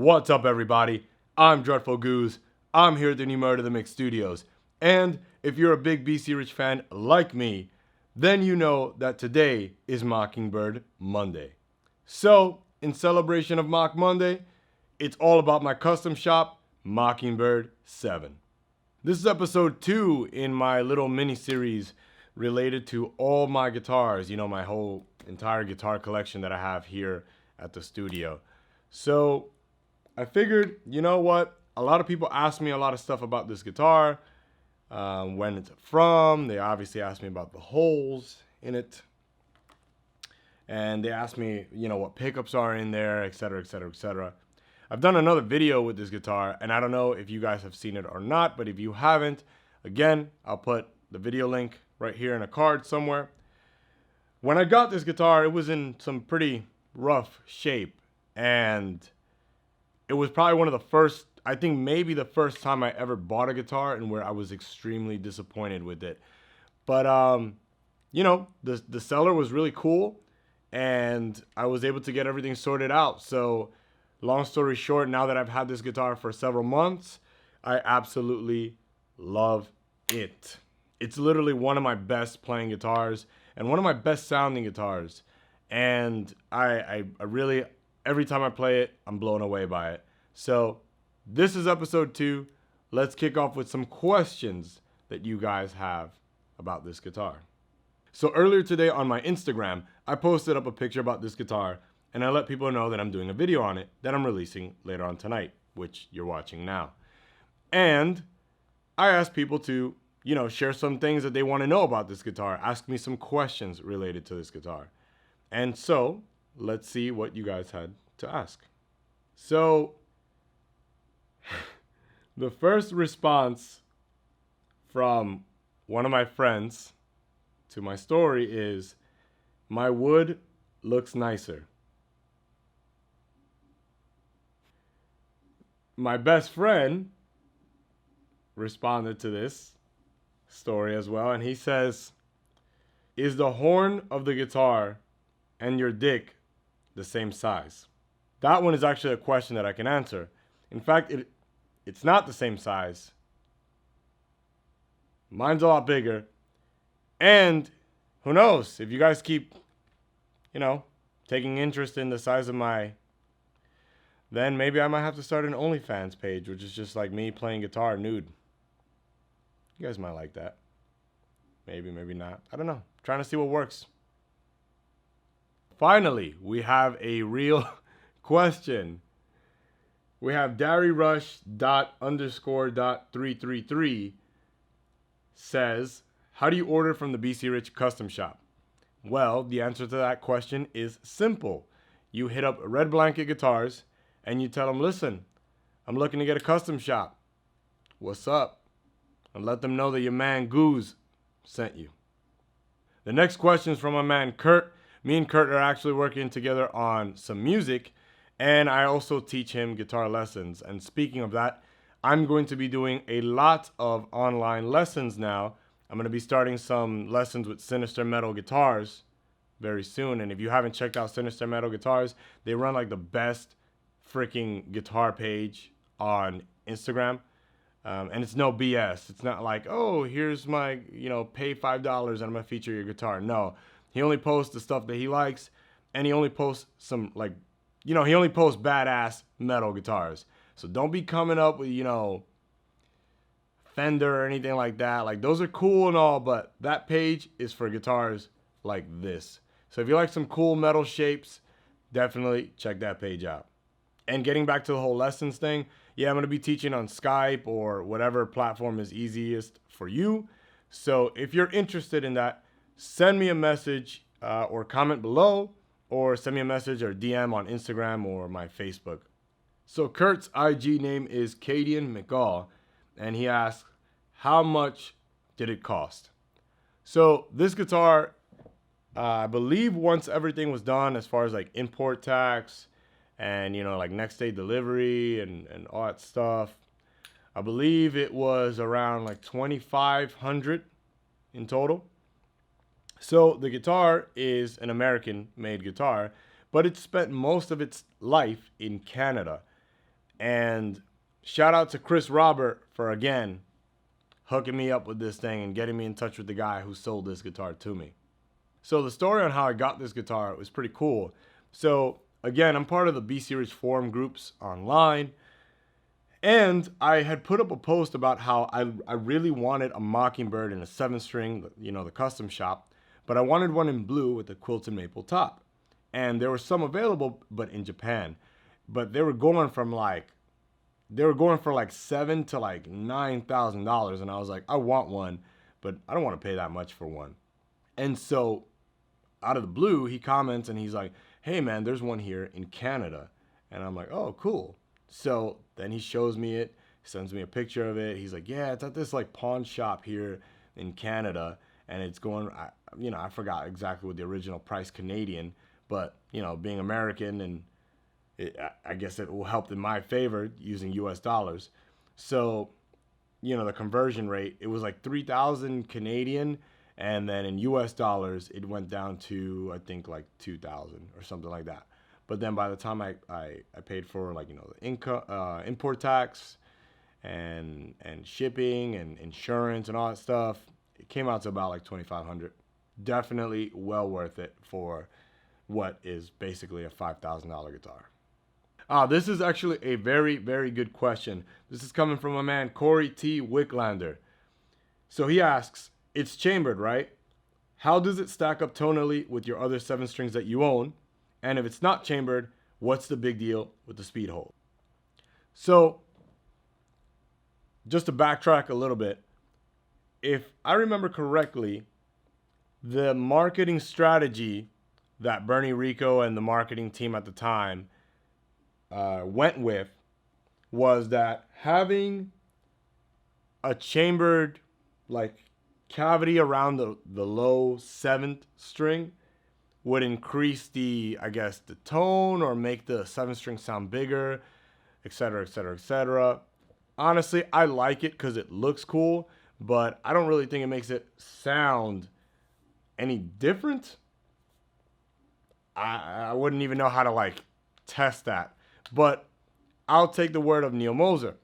What's up, everybody? I'm Dreadful Gooz. I'm here at the new Murder the Mix Studios. And if you're a big BC Rich fan like me, then you know that today is Mockingbird Monday. So, in celebration of Mock Monday, it's all about my custom shop, Mockingbird 7. This is episode 2 in my little mini-series related to all my guitars, my whole entire guitar collection that I have here at the studio. So, I figured, you know what? A lot of people ask me a lot of stuff about this guitar, when it's from. They obviously ask me about the holes in it. And they ask me, what pickups are in there, etc., etc., etc. I've done another video with this guitar, and I don't know if you guys have seen it or not, but if you haven't, again, I'll put the video link right here in a card somewhere. When I got this guitar, it was in some pretty rough shape, and it was probably one of the first, I think maybe the first time I ever bought a guitar and where I was extremely disappointed with it. But, the seller was really cool and I was able to get everything sorted out. So long story short, now that I've had this guitar for several months, I absolutely love it. It's literally one of my best playing guitars and one of my best sounding guitars. And I really, every time I play it, I'm blown away by it. So this is episode 2. Let's kick off with some questions that you guys have about this guitar. So earlier today on my Instagram, I posted up a picture about this guitar and I let people know that I'm doing a video on it that I'm releasing later on tonight, which you're watching now. And I asked people to, share some things that they want to know about this guitar, ask me some questions related to this guitar. And so let's see what you guys had to ask. So the first response from one of my friends to my story is, "My wood looks nicer." My best friend responded to this story as well, and he says, "Is the horn of the guitar and your dick the same size?" That one is actually a question that I can answer. In fact, it's not the same size. Mine's a lot bigger. And who knows, if you guys keep, taking interest in the size of then maybe I might have to start an OnlyFans page, which is just like me playing guitar nude. You guys might like that. Maybe, maybe not. I don't know. Trying to see what works. Finally, we have a real question. We have DarryRush._.333 says, "How do you order from the BC Rich Custom Shop?" Well, the answer to that question is simple. You hit up Red Blanket Guitars and you tell them, "Listen, I'm looking to get a custom shop. What's up?" And let them know that your man Gooz sent you. The next question is from my man Kurt. Me and Kurt are actually working together on some music, and I also teach him guitar lessons. And speaking of that, I'm going to be doing a lot of online lessons now. I'm going to be starting some lessons with Sinister Metal Guitars very soon. And if you haven't checked out Sinister Metal Guitars, they run like the best freaking guitar page on Instagram. And it's no BS. It's not like, oh, here's my, pay $5 and I'm going to feature your guitar. No, he only posts the stuff that he likes, and he only posts some, he only posts badass metal guitars. So don't be coming up with, Fender or anything like that. Like, those are cool and all, but that page is for guitars like this. So if you like some cool metal shapes, definitely check that page out. And getting back to the whole lessons thing, yeah, I'm going to be teaching on Skype or whatever platform is easiest for you. So if you're interested in that, send me a message or comment below, or send me a message or DM on Instagram or my Facebook. So Kurt's IG name is Cadian McGaw, and he asks, "How much did it cost?" So this guitar, I believe once everything was done as far as like import tax and, like next day delivery and all that stuff, I believe it was around like $2,500 in total. So the guitar is an American made guitar, but it spent most of its life in Canada. And shout out to Chris Robert for, again, hooking me up with this thing and getting me in touch with the guy who sold this guitar to me. So the story on how I got this guitar was pretty cool. So again, I'm part of the B Series forum groups online. And I had put up a post about how I really wanted a Mockingbird in a 7-string, the custom shop. But I wanted one in blue with a quilted maple top. And there were some available, but in Japan. But they were going for like $7,000 to like $9,000. And I was like, I want one, but I don't want to pay that much for one. And so out of the blue, he comments and he's like, hey man, there's one here in Canada. And I'm like, oh, cool. So then he shows me it, sends me a picture of it. He's like, yeah, it's at this like pawn shop here in Canada. And it's going, I forgot exactly what the original price Canadian, but being American, and I guess it will help in my favor using US dollars. So, the conversion rate, it was like 3,000 Canadian. And then in US dollars, it went down to, I think, like 2,000 or something like that. But then by the time I paid for the import tax and shipping and insurance and all that stuff, it came out to about like 2,500. Definitely well worth it for what is basically a $5,000 guitar. This is actually a very, very good question. This is coming from a man, Corey T. Wicklander. So he asks, it's chambered, right? How does it stack up tonally with your other 7 strings that you own? And if it's not chambered, what's the big deal with the speed hold? So, just to backtrack a little bit, if I remember correctly, the marketing strategy that Bernie Rico and the marketing team at the time went with was that having a chambered cavity around the low 7th string would increase the tone or make the 7th string sound bigger, etc., etc., etc. Honestly, I like it because it looks cool, but I don't really think it makes it sound any different. I wouldn't even know how to test that, but I'll take the word of Neil Moser.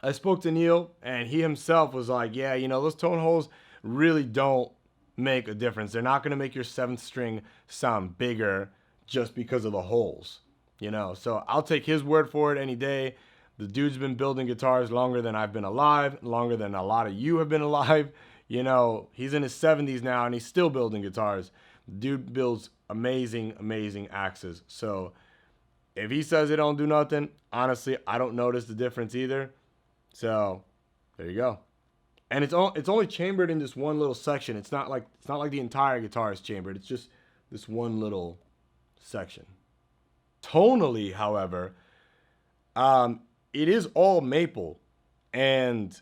I spoke to Neil, and he himself was like, yeah, those tone holes really don't make a difference. They're not going to make your 7th string sound bigger just because of the holes, So I'll take his word for it any day. The dude's been building guitars longer than I've been alive, longer than a lot of you have been alive. He's in his 70s now, and he's still building guitars. The dude builds amazing, amazing axes. So if he says it don't do nothing, honestly, I don't notice the difference either. So there you go. And it's only chambered in this one little section. It's not like the entire guitar is chambered. It's just this one little section. Tonally, however, it is all maple, and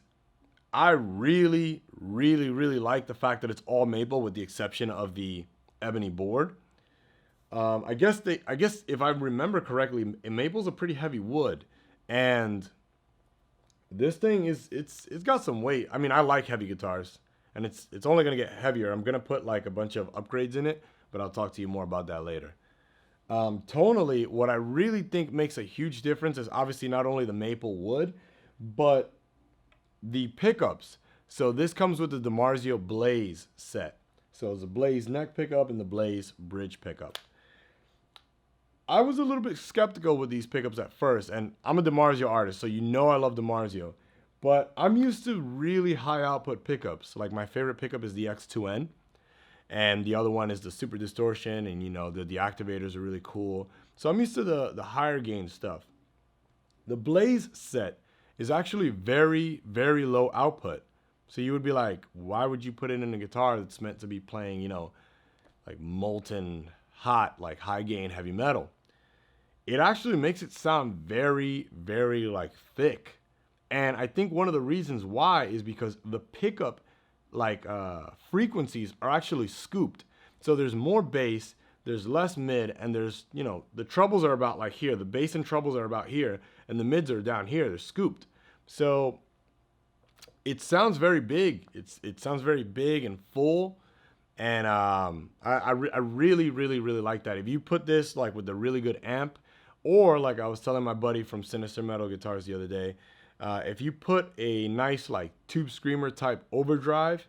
I really, really, really like the fact that it's all maple with the exception of the ebony board. I guess if I remember correctly, maple's a pretty heavy wood, and this thing it's got some weight. I mean, I like heavy guitars, and it's only gonna get heavier. I'm gonna put a bunch of upgrades in it, but I'll talk to you more about that later. Tonally, what I really think makes a huge difference is obviously not only the maple wood, but the pickups. So this comes with the DiMarzio Blaze set. So it's a Blaze neck pickup and the Blaze bridge pickup. I was a little bit skeptical with these pickups at first, and I'm a DiMarzio artist, so I love DiMarzio. But I'm used to really high output pickups. Like my favorite pickup is the X2N, and the other one is the Super Distortion, and the deactivators are really cool. So I'm used to the higher gain stuff. The Blaze set is actually very, very low output. So you would be like, why would you put it in a guitar that's meant to be playing, molten hot, high gain heavy metal? It actually makes it sound very, very thick. And I think one of the reasons why is because the pickup frequencies are actually scooped. So there's more bass, there's less mid, and there's, the trebles are about here. The bass and trebles are about here, and the mids are down here. They're scooped. So it sounds very big. It sounds very big and full. And I really, really, really like that. If you put this with a really good amp Or like I was telling my buddy from Sinister Metal Guitars the other day, if you put a nice like tube screamer type overdrive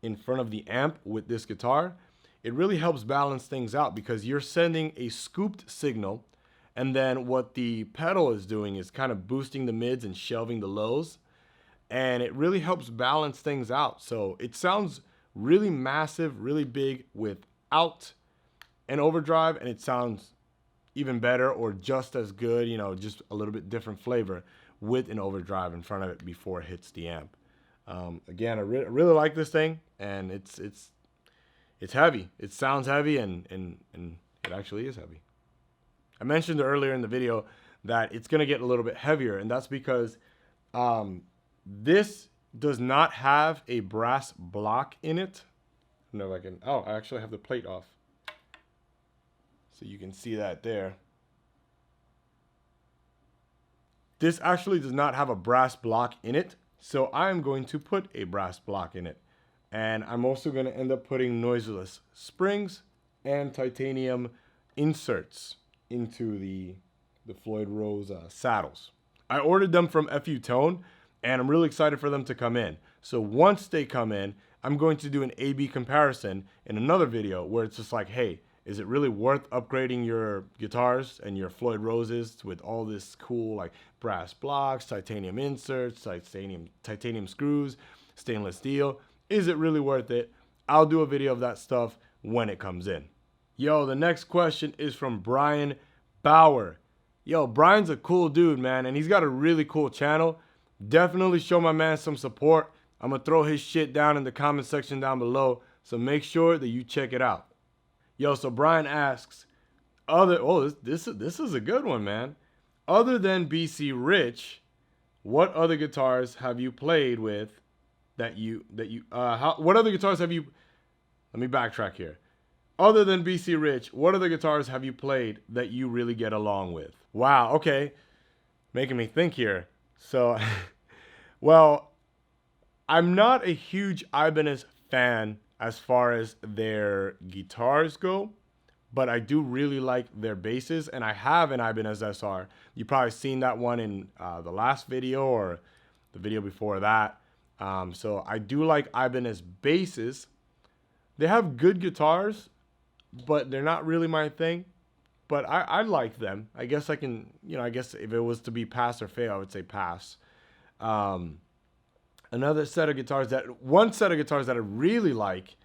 in front of the amp with this guitar, it really helps balance things out because you're sending a scooped signal, and then what the pedal is doing is kind of boosting the mids and shelving the lows, and it really helps balance things out. So it sounds really massive, really big without an overdrive, and it sounds even better or just as good, you know, just a little bit different flavor with an overdrive in front of it before it hits the amp. Again, I really like this thing, and it's heavy. It sounds heavy, and it actually is heavy. I mentioned earlier in the video that it's gonna get a little bit heavier, and that's because this does not have a brass block in it. I don't know if I can. Oh, I actually have the plate off, so you can see that there. This actually does not have a brass block in it, so I'm going to put a brass block in it. And I'm also going to end up putting noiseless springs and titanium inserts into the Floyd Rose saddles. I ordered them from FU Tone, and I'm really excited for them to come in. So once they come in, I'm going to do an A/B comparison in another video where it's just like, hey, is it really worth upgrading your guitars and your Floyd Roses with all this cool like brass blocks, titanium inserts, titanium screws, stainless steel? Is it really worth it? I'll do a video of that stuff when it comes in. Yo, the next question is from Brian Bauer. Yo, Brian's a cool dude, man, and he's got a really cool channel. Definitely show my man some support. I'm gonna throw his shit down in the comment section down below, so make sure that you check it out. Yo, so Brian asks, this is a good one, man. Other than BC Rich, what other guitars have you played with what other guitars have you, let me backtrack here. Other than BC Rich, what other guitars have you played that you really get along with? Wow, okay. Making me think here. So, well, I'm not a huge Ibanez fan as far as their guitars go, but I do really like their basses, and I have an Ibanez SR. You've probably seen that one in the last video or the video before that. So I do like Ibanez basses. They have good guitars, but they're not really my thing. But I like them. I guess I can, I guess if it was to be pass or fail, I would say pass. One set of guitars that I really like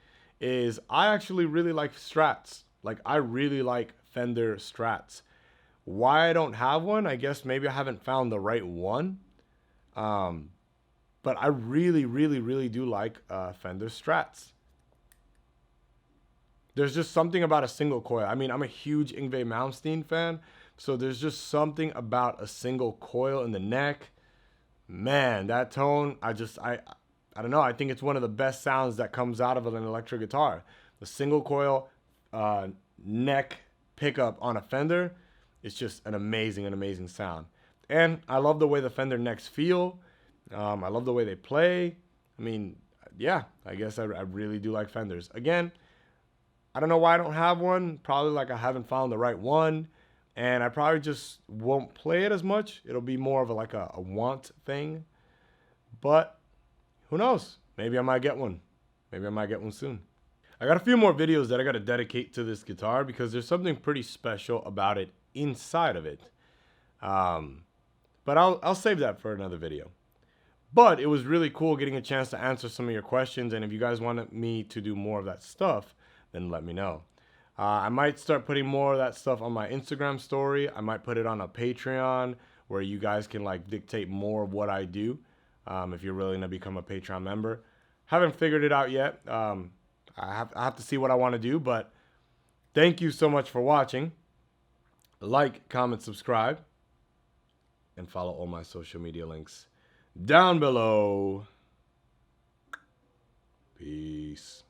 is I actually really like Strats. Like I really like Fender Strats. Why I don't have one? I guess maybe I haven't found the right one. But I really, really, really do like Fender Strats. There's just something about a single coil. I mean, I'm a huge Yngwie Malmsteen fan, so there's just something about a single coil in the neck. Man, that tone, I don't know. I think it's one of the best sounds that comes out of an electric guitar. The single coil neck pickup on a Fender, it's just an amazing sound. And I love the way the Fender necks feel. I love the way they play. I mean, yeah, I guess I really do like Fenders. Again, I don't know why I don't have one. Probably like I haven't found the right one. And I probably just won't play it as much. It'll be more of a want thing. But who knows? Maybe I might get one. Maybe I might get one soon. I got a few more videos that I got to dedicate to this guitar because there's something pretty special about it inside of it. But I'll save that for another video. But it was really cool getting a chance to answer some of your questions. And if you guys wanted me to do more of that stuff, then let me know. I might start putting more of that stuff on my Instagram story. I might put it on a Patreon where you guys can like dictate more of what I do if you're willing to become a Patreon member. Haven't figured it out yet. I have to see what I want to do, but thank you so much for watching. Like, comment, subscribe, and follow all my social media links down below. Peace.